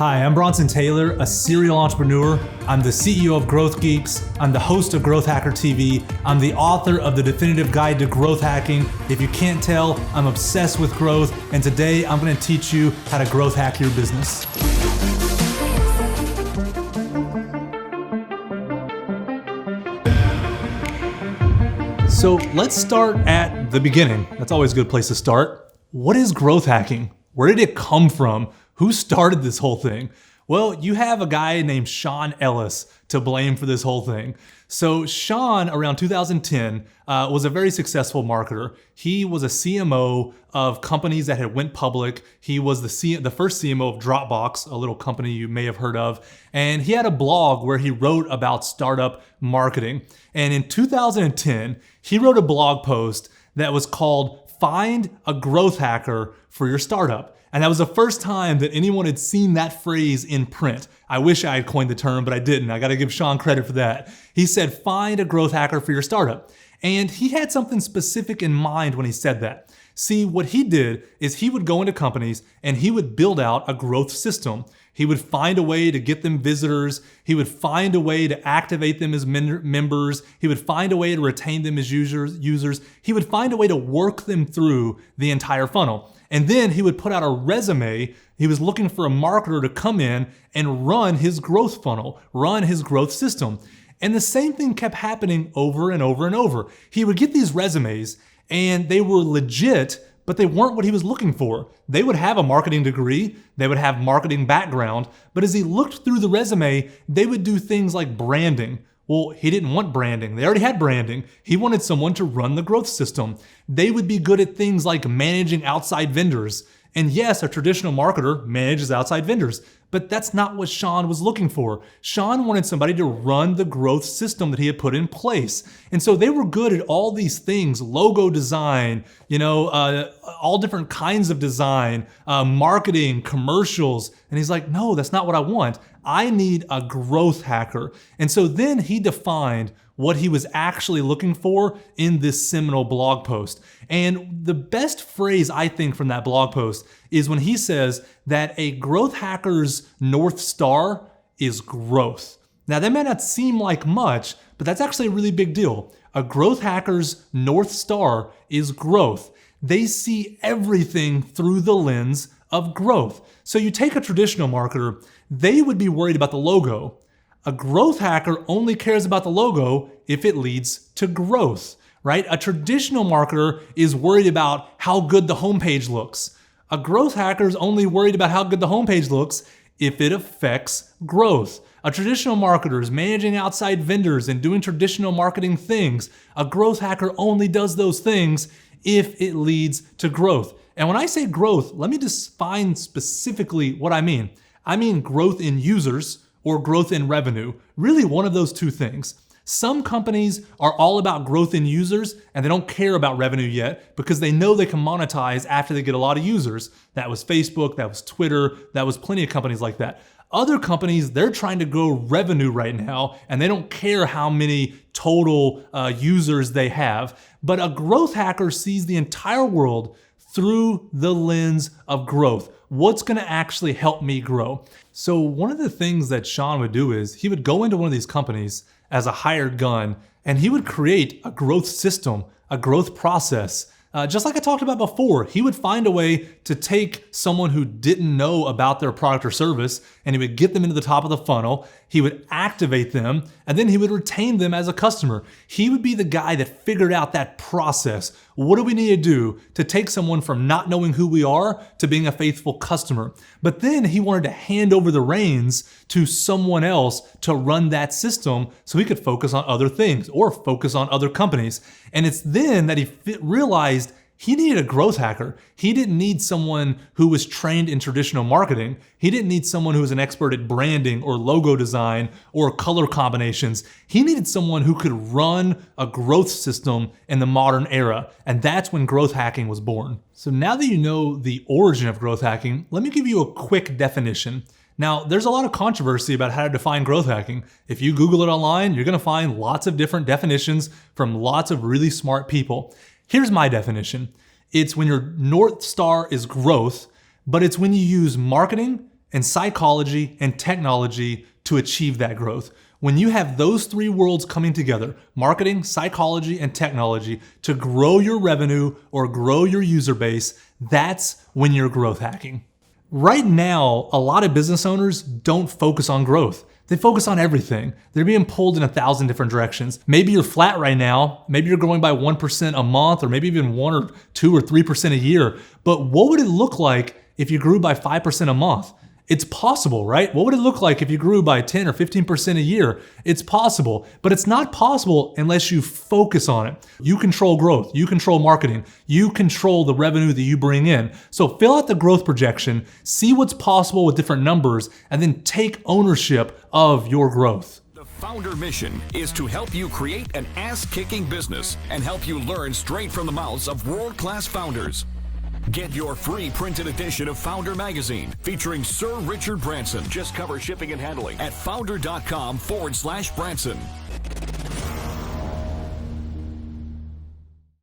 Hi, I'm Bronson Taylor, a serial entrepreneur. I'm the CEO of Growth Geeks. I'm the host of Growth Hacker TV. I'm the author of the definitive guide to growth hacking. If you can't tell, I'm obsessed with growth, and today I'm going to teach you how to growth hack your business. So let's start at the beginning. That's always a good place to start. What is growth hacking? Where did it come from? Who started this whole thing? Well, you have a guy named Sean Ellis to blame for this whole thing. So Sean, around 2010, was a very successful marketer. He was a CMO of companies that had went public. He was the first CMO of Dropbox, a little company you may have heard of. And he had a blog where he wrote about startup marketing. And in 2010, he wrote a blog post that was called "Find a Growth Hacker for Your Startup." And that was the first time that anyone had seen that phrase in print. I wish I had coined the term, but I didn't. I got to give Sean credit for that. He said, find a growth hacker for your startup. And he had something specific in mind when he said that. See, what he did is he would go into companies and he would build out a growth system. He would find a way to get them visitors. He would find a way to activate them as members. He would find a way to retain them as users. He would find a way to work them through the entire funnel. And then he would put out a resume. He was looking for a marketer to come in and run his growth funnel, run his growth system. And the same thing kept happening over and over and over. He would get these resumes and they were legit, but they weren't what he was looking for. They would have a marketing degree, they would have marketing background, but as he looked through the resume, they would do things like branding. Well, he didn't want branding. They already had branding. He wanted someone to run the growth system. They would be good at things like managing outside vendors. And yes, a traditional marketer manages outside vendors, but that's not what Sean was looking for. Sean wanted somebody to run the growth system that he had put in place. And so they were good at all these things: logo design, all different kinds of design, marketing, commercials. And he's like, no, that's not what I want. I need a growth hacker. And so then he defined what he was actually looking for in this seminal blog post. And the best phrase, I think, from that blog post is when he says that a growth hacker's North Star is growth. Now, that may not seem like much, but that's actually a really big deal. A growth hacker's North Star is growth. They see everything through the lens of growth. So you take a traditional marketer, they would be worried about the logo. A growth hacker only cares about the logo if it leads to growth, right? A traditional marketer is worried about how good the homepage looks. A growth hacker is only worried about how good the homepage looks if it affects growth. A traditional marketer is managing outside vendors and doing traditional marketing things. A growth hacker only does those things if it leads to growth. And when I say growth, let me define specifically what I mean. I mean growth in users or growth in revenue, really one of those two things. Some companies are all about growth in users and they don't care about revenue yet because they know they can monetize after they get a lot of users. That was Facebook, that was Twitter, that was plenty of companies like that. Other companies, they're trying to grow revenue right now and they don't care how many total users they have. But a growth hacker sees the entire world through the lens of growth. What's gonna actually help me grow? So one of the things that Sean would do is he would go into one of these companies as a hired gun and he would create a growth system, a growth process. Just like I talked about before, he would find a way to take someone who didn't know about their product or service and he would get them into the top of the funnel, he would activate them, and then he would retain them as a customer. He would be the guy that figured out that process. What do we need to do to take someone from not knowing who we are to being a faithful customer? But then he wanted to hand over the reins to someone else to run that system so he could focus on other things or focus on other companies. And it's then that he realized he needed a growth hacker. He didn't need someone who was trained in traditional marketing. He didn't need someone who was an expert at branding or logo design or color combinations. He needed someone who could run a growth system in the modern era. And that's when growth hacking was born. So now that you know the origin of growth hacking, let me give you a quick definition. Now, there's a lot of controversy about how to define growth hacking. If you Google it online, you're gonna find lots of different definitions from lots of really smart people. Here's my definition. It's when your North Star is growth, but it's when you use marketing and psychology and technology to achieve that growth. When you have those three worlds coming together, marketing, psychology, and technology, to grow your revenue or grow your user base, that's when you're growth hacking. Right now, a lot of business owners don't focus on growth. They focus on everything. They're being pulled in 1,000 different directions. Maybe you're flat right now. Maybe you're growing by 1% a month, or maybe even 1 or 2 or 3% a year. But what would it look like if you grew by 5% a month? It's possible, right? What would it look like if you grew by 10 or 15% a year? It's possible, but it's not possible unless you focus on it. You control growth, you control marketing, you control the revenue that you bring in. So fill out the growth projection, see what's possible with different numbers, and then take ownership of your growth. The Foundr mission is to help you create an ass-kicking business and help you learn straight from the mouths of world-class founders. Get your free printed edition of Foundr magazine featuring Sir Richard Branson. Just cover shipping and handling at foundr.com/Branson.